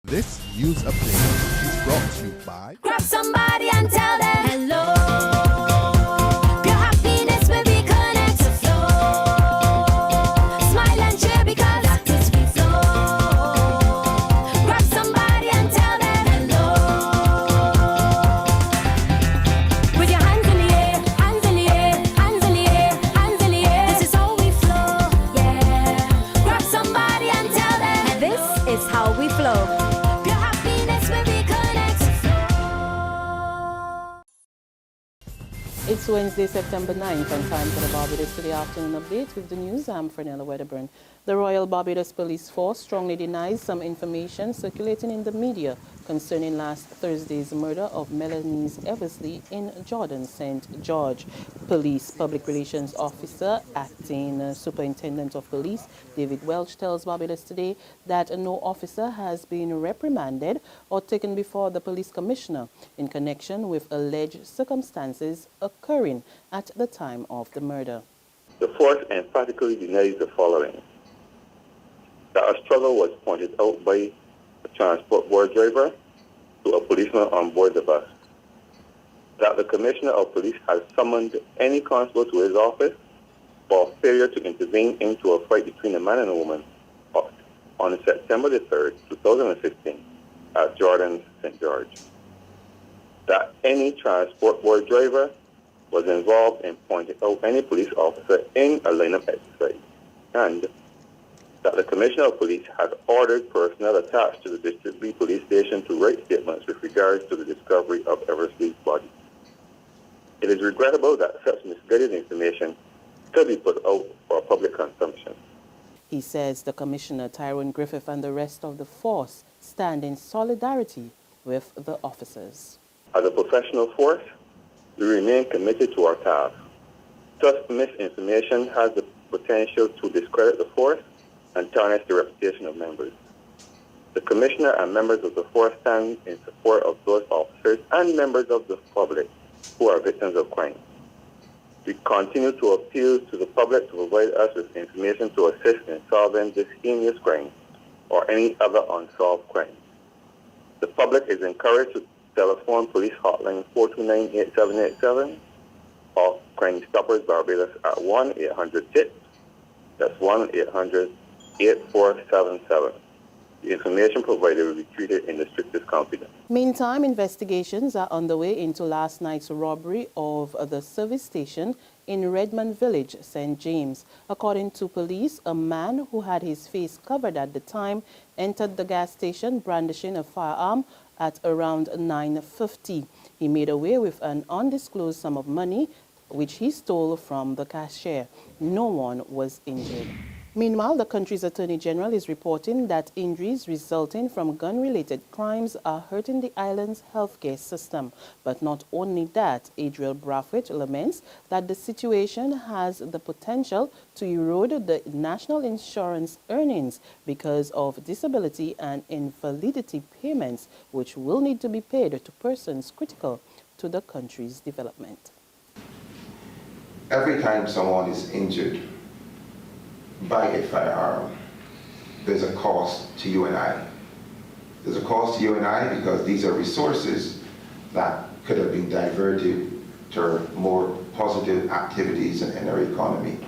This news update is brought to you by Grab somebody and tell them hello. Your happiness will be connect to flow. Smile and cheer because that is we flow. Grab somebody and tell them hello. With your hands in the air, hands in the air, hands in the air, hands in the air. This is how we flow, yeah. Grab somebody and tell them this is how we flow. It's Wednesday, September 9th, and time for the Barbados Today Afternoon Update with the news. I'm Fernella Wedderburn. The Royal Barbados Police Force strongly denies some information circulating in the media concerning last Thursday's murder of Melanie's Eversley in Jordan, St. George. Police Public Relations Officer, Acting Superintendent of Police, David Welch, tells Barbados Today that no officer has been reprimanded or taken before the police commissioner in connection with alleged circumstances occurring at the time of the murder. The force emphatically denies the following: that a struggle was pointed out by a transport board driver to a policeman on board the bus, that the Commissioner of Police has summoned any constable to his office for failure to intervene into a fight between a man and a woman on September the 3rd, 2016 at Jordan, St. George, that any transport board driver was involved in pointing out any police officer in a line-up exercise, and that the Commissioner of Police had ordered personnel attached to the District B police station to write statements with regards to the discovery of Eversley's body. It is regrettable that such misguided information could be put out for public consumption. He says the Commissioner, Tyrone Griffith, and the rest of the force stand in solidarity with the officers. As a professional force, we remain committed to our task. Such misinformation has the potential to discredit the force and tarnish the reputation of members. The Commissioner and members of the force stand in support of those officers and members of the public who are victims of crime. We continue to appeal to the public to provide us with information to assist in solving this heinous crime or any other unsolved crime. The public is encouraged to telephone police hotline 429-8787 or Crime Stoppers Barbados at 1-800-TIP. That's 1-800-8477. The information provided will be treated in the strictest confidence. Meantime, investigations are underway into last night's robbery of the service station in Redmond Village, St. James. According to police, a man who had his face covered at the time entered the gas station brandishing a firearm at around 9:50. He made away with an undisclosed sum of money, which he stole from the cashier. No one was injured. Meanwhile, the country's Attorney General is reporting that injuries resulting from gun-related crimes are hurting the island's healthcare system. But not only that, Adriel Brathwaite laments that the situation has the potential to erode the national insurance earnings because of disability and invalidity payments, which will need to be paid to persons critical to the country's development. Every time someone is injured by a firearm, there's a cost to you and I. There's a cost to you and I because these are resources that could have been diverted to more positive activities in our economy.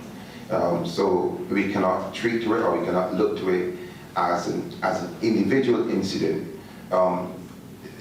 So we cannot treat to it, or we cannot look to it as an individual incident.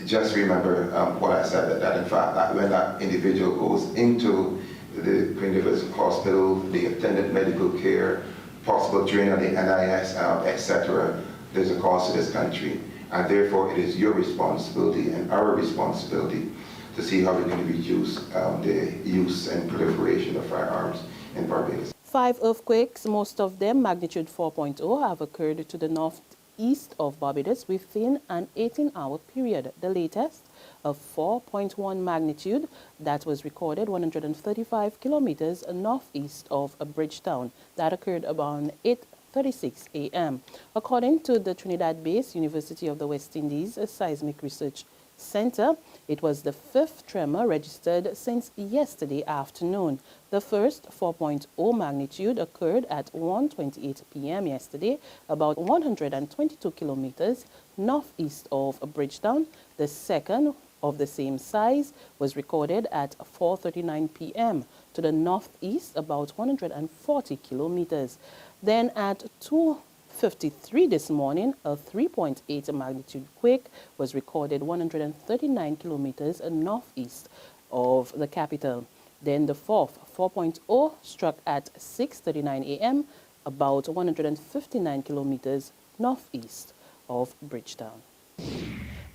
Just remember what I said, that in fact, that when that individual goes into the Queen Elizabeth Hospital, the attendant medical care, possible drain on the NIS, etc., there's a cost to this country. And therefore, it is your responsibility and our responsibility to see how we can reduce the use and proliferation of firearms in Barbados. 5 earthquakes, most of them magnitude 4.0, have occurred to the northeast of Barbados within an 18-hour period. The latest, a 4.1 magnitude, that was recorded 135 kilometers northeast of Bridgetown. That occurred around 8:36 a.m. According to the Trinidad-based University of the West Indies Seismic Research Center, it was the 5th tremor registered since yesterday afternoon. The first 4.0 magnitude occurred at 1:28 p.m. yesterday, about 122 kilometers northeast of Bridgetown. The second, of the same size, was recorded at 4:39 p.m. to the northeast, about 140 kilometers. Then at 2:53 this morning, a 3.8 magnitude quake was recorded 139 kilometers northeast of the capital. Then the fourth, 4.0, struck at 6:39 a.m., about 159 kilometers northeast of Bridgetown.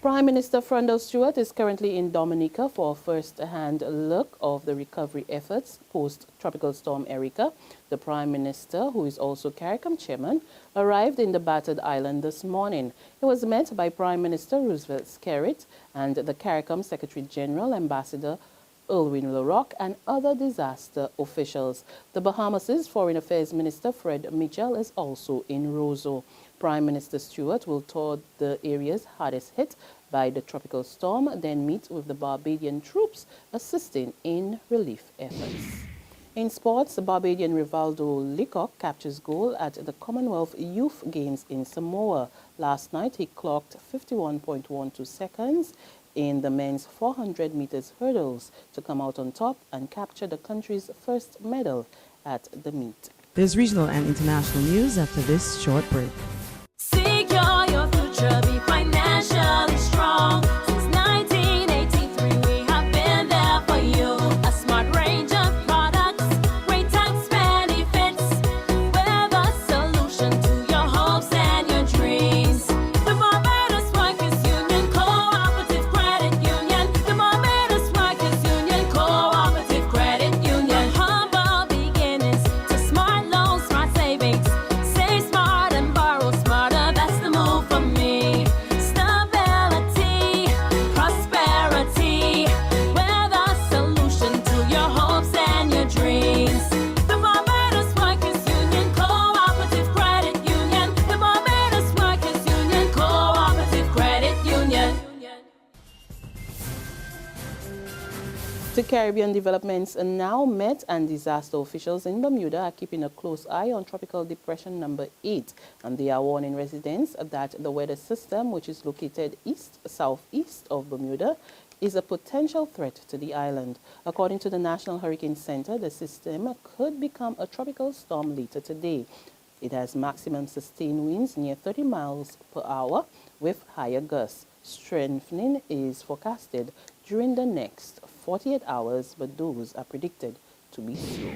Prime Minister Frondell Stewart is currently in Dominica for a first-hand look of the recovery efforts post-Tropical Storm Erika. The Prime Minister, who is also CARICOM chairman, arrived in the battered island this morning. He was met by Prime Minister Roosevelt Skerrit and the CARICOM Secretary General, Ambassador Irwin LaRocque, and other disaster officials. The Bahamas' Foreign Affairs Minister Fred Mitchell is also in Roseau. Prime Minister Stewart will tour the areas hardest hit by the tropical storm, then meet with the Barbadian troops assisting in relief efforts. In sports, Barbadian Rivaldo Leacock captures gold at the Commonwealth Youth Games in Samoa. Last night, he clocked 51.12 seconds in the men's 400 meters hurdles to come out on top and capture the country's first medal at the meet. There's regional and international news after this short break. Secure your future, be financially strong. Since 1983, we have been there for you. A smart range of products, great tax benefits. We're the solution to your hopes and your dreams. The Barbados Workers Union Cooperative Credit Union. The Barbados Workers Union Cooperative Credit Union. Humble beginnings to smart loans, smart savings. Save smart and borrow smarter. That's the move for me. Stability, prosperity. We're the solution to your hopes and your dreams. The Barbados Workers Union Cooperative Credit Union. The Barbados Workers Union Cooperative Credit Union. The Caribbean developments are now met, and disaster officials in Bermuda are keeping a close eye on Tropical Depression number 8, and they are warning residents that the weather system, which is located east-southeast of Bermuda, is a potential threat to the island. According to the National Hurricane Center, the system could become a tropical storm later today. It has maximum sustained winds near 30 miles per hour with higher gusts. Strengthening is forecasted during the next 48 hours, but those are predicted to be slow.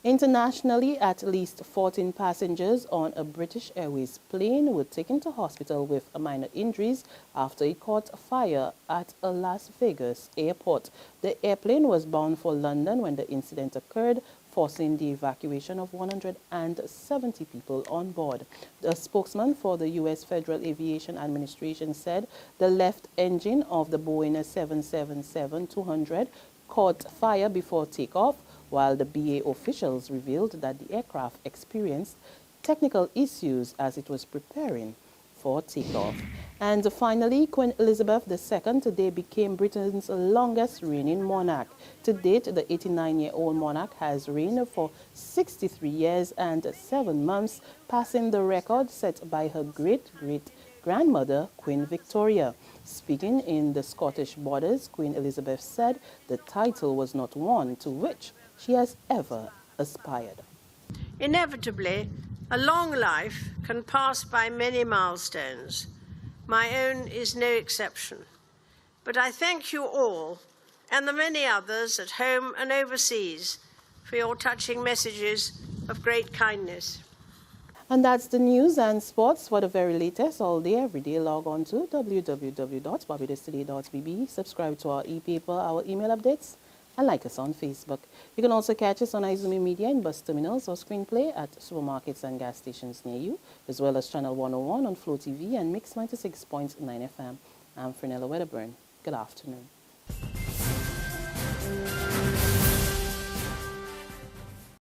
Internationally, at least 14 passengers on a British Airways plane were taken to hospital with minor injuries after it caught fire at a Las Vegas airport. The airplane was bound for London when the incident occurred, forcing the evacuation of 170 people on board. The spokesman for the U.S. Federal Aviation Administration said the left engine of the Boeing 777-200 caught fire before takeoff, while the BA officials revealed that the aircraft experienced technical issues as it was preparing for takeoff. And finally, Queen Elizabeth II today became Britain's longest reigning monarch. To date, the 89-year-old monarch has reigned for 63 years and 7 months, passing the record set by her great-great-grandmother, Queen Victoria. Speaking in the Scottish Borders, Queen Elizabeth said the title was not one to which she has ever aspired. Inevitably, a long life can pass by many milestones. My own is no exception. But I thank you all, and the many others at home and overseas, for your touching messages of great kindness. And that's the news and sports for the very latest all day, every day. Log on to www.barbadostoday.bb, subscribe to our e-paper, our email updates, and like us on Facebook. You can also catch us on Izumi Media in bus terminals or screenplay at supermarkets and gas stations near you, as well as Channel 101 on Flow TV and Mix 96.9 FM. I'm Frenella Wedderburn. Good afternoon.